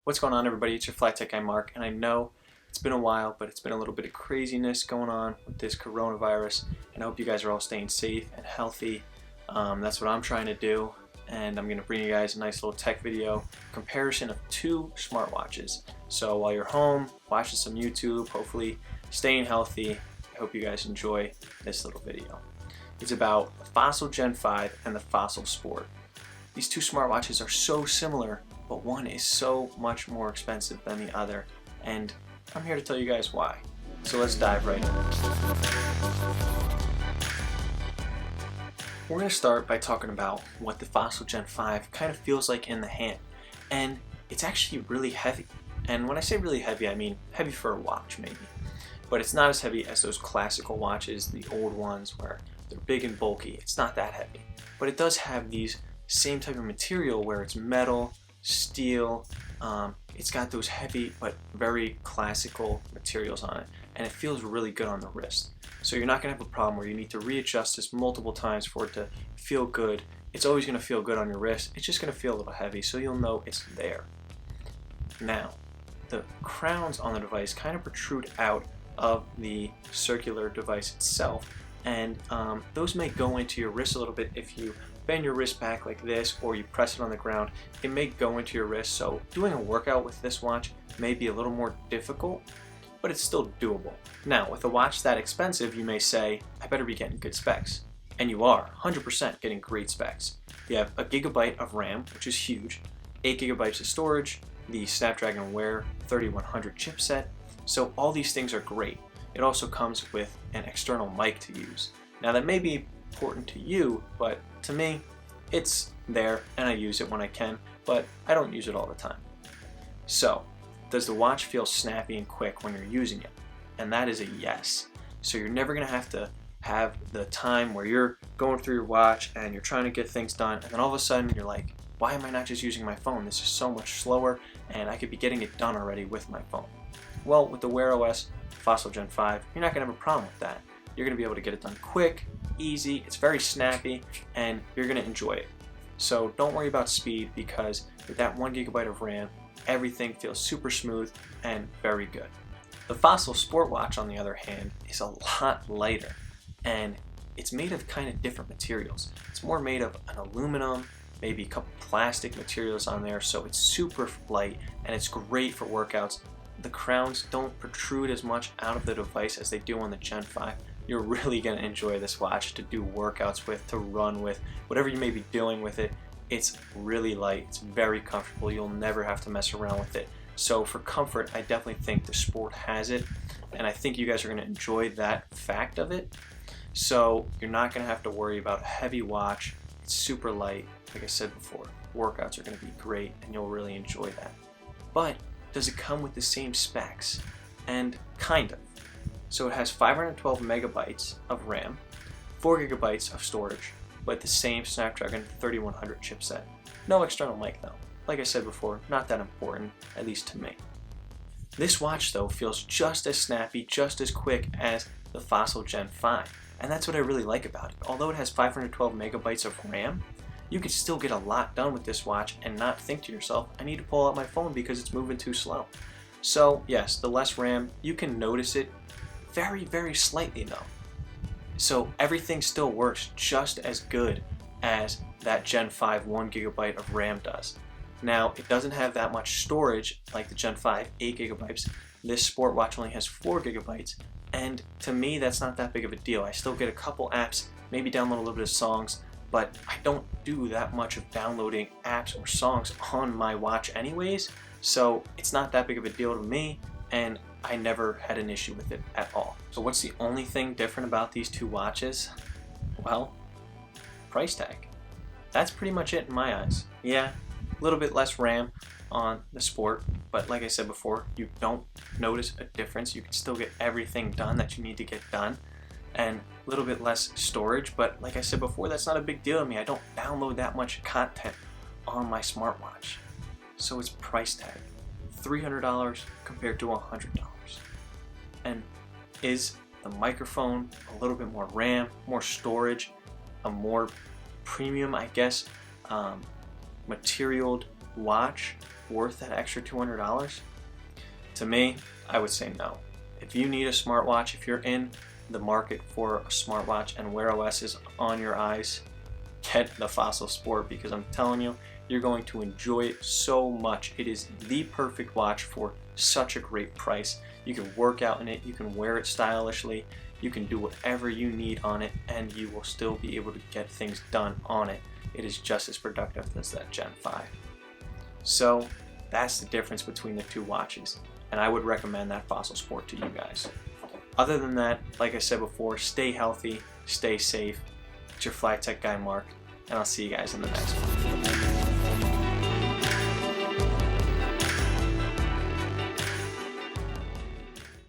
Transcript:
What's going on, everybody? It's your Fly Tech guy Mark, and I know it's been a while, but it's been a little bit of craziness going on with this coronavirus, and I hope you guys are all staying safe and healthy. That's what I'm trying to do, and I'm going to bring you guys a nice little tech video comparison of two smartwatches. So while you're home, watching some YouTube, hopefully staying healthy, I hope you guys enjoy this little video. It's about the Fossil Gen 5 and the Fossil Sport. These two smartwatches are so similar, but one is so much more expensive than the other, and I'm here to tell you guys why. So let's dive right in. We're going to start by talking about what the Fossil Gen 5 kind of feels like in the hand, and it's actually really heavy. And when I say really heavy, I mean heavy for a watch maybe, but it's not as heavy as those classical watches, the old ones where they're big and bulky. It's not that heavy, but it does have these same type of material where it's metal, steel, it's got those heavy but very classical materials on it, and it feels really good on the wrist. So you're not going to have a problem where you need to readjust this multiple times for it to feel good. It's always going to feel good on your wrist. It's just going to feel a little heavy, so you'll know it's there. Now, the crowns on the device kind of protrude out of the circular device itself, and those may go into your wrist a little bit if you bend your wrist back like this or you press it on the ground. It may go into your wrist, so doing a workout with this watch may be a little more difficult, but it's still doable. Now, with a watch that expensive, you may say, I better be getting good specs. And you are 100% getting great specs. You have a gigabyte of RAM, which is huge, 8 gigabytes of storage, the Snapdragon Wear 3100 chipset, so all these things are great. It also comes with an external mic to use. Now that may be important to you, but to me, it's there and I use it when I can, but I don't use it all the time. So, does the watch feel snappy and quick when you're using it? And that is a yes. So you're never going to have the time where you're going through your watch and you're trying to get things done, and then all of a sudden you're like, why am I not just using my phone? This is so much slower and I could be getting it done already with my phone. Well, with the Wear OS Fossil Gen 5, you're not going to have a problem with that. You're going to be able to get it done quick, easy, it's very snappy, and you're going to enjoy it. So don't worry about speed, because with that 1 gigabyte of RAM, everything feels super smooth and very good. The Fossil Sport watch, on the other hand, is a lot lighter, and it's made of kind of different materials. It's more made of an aluminum, maybe a couple plastic materials on there, so it's super light and it's great for workouts. The crowns don't protrude as much out of the device as they do on the Gen 5. You're really going to enjoy this watch to do workouts with, to run with, whatever you may be doing with it. It's really light, it's very comfortable, you'll never have to mess around with it. So for comfort, I definitely think the Sport has it, and I think you guys are going to enjoy that fact of it. So you're not going to have to worry about a heavy watch. It's super light. Like I said before, workouts are going to be great and you'll really enjoy that. But does it come with the same specs? And kind of. So it has 512 megabytes of RAM, 4 gigabytes of storage, but the same Snapdragon 3100 chipset. No external mic though. Like I said before, not that important, at least to me. This watch though feels just as snappy, just as quick as the Fossil Gen 5. And that's what I really like about it. Although it has 512 megabytes of RAM, you can still get a lot done with this watch and not think to yourself, I need to pull out my phone because it's moving too slow. So yes, the less RAM, you can notice it very, very slightly though. So everything still works just as good as that Gen 5 1 gigabyte of RAM does. Now, it doesn't have that much storage like the Gen 5 8 gigabytes. This Sport watch only has 4 gigabytes, and to me that's not that big of a deal. I still get a couple apps, maybe download a little bit of songs, but I don't do that much of downloading apps or songs on my watch anyways, so it's not that big of a deal to me, and I never had an issue with it at all. So what's the only thing different about these two watches? Well, price tag. That's pretty much it in my eyes. Yeah, a little bit less RAM on the Sport, but like I said before, you don't notice a difference. You can still get everything done that you need to get done, and a little bit less storage, but like I said before, that's not a big deal to me. I don't download that much content on my smartwatch. So it's price tag. $300 compared to $100. And is the microphone a little bit more RAM, more storage, a more premium, I guess, materialed watch worth that extra $200? To me, I would say no. If you need a smartwatch, if you're in the market for a smartwatch and Wear OS is on your eyes, get the Fossil Sport, because I'm telling you, you're going to enjoy it so much. It is the perfect watch for such a great price. You can work out in it, you can wear it stylishly, you can do whatever you need on it, and you will still be able to get things done on it. It is just as productive as that Gen 5. So that's the difference between the two watches, and I would recommend that Fossil Sport to you guys. Other than that, like I said before, stay healthy, stay safe. It's your Fly Tech guy, Mark, and I'll see you guys in the next one.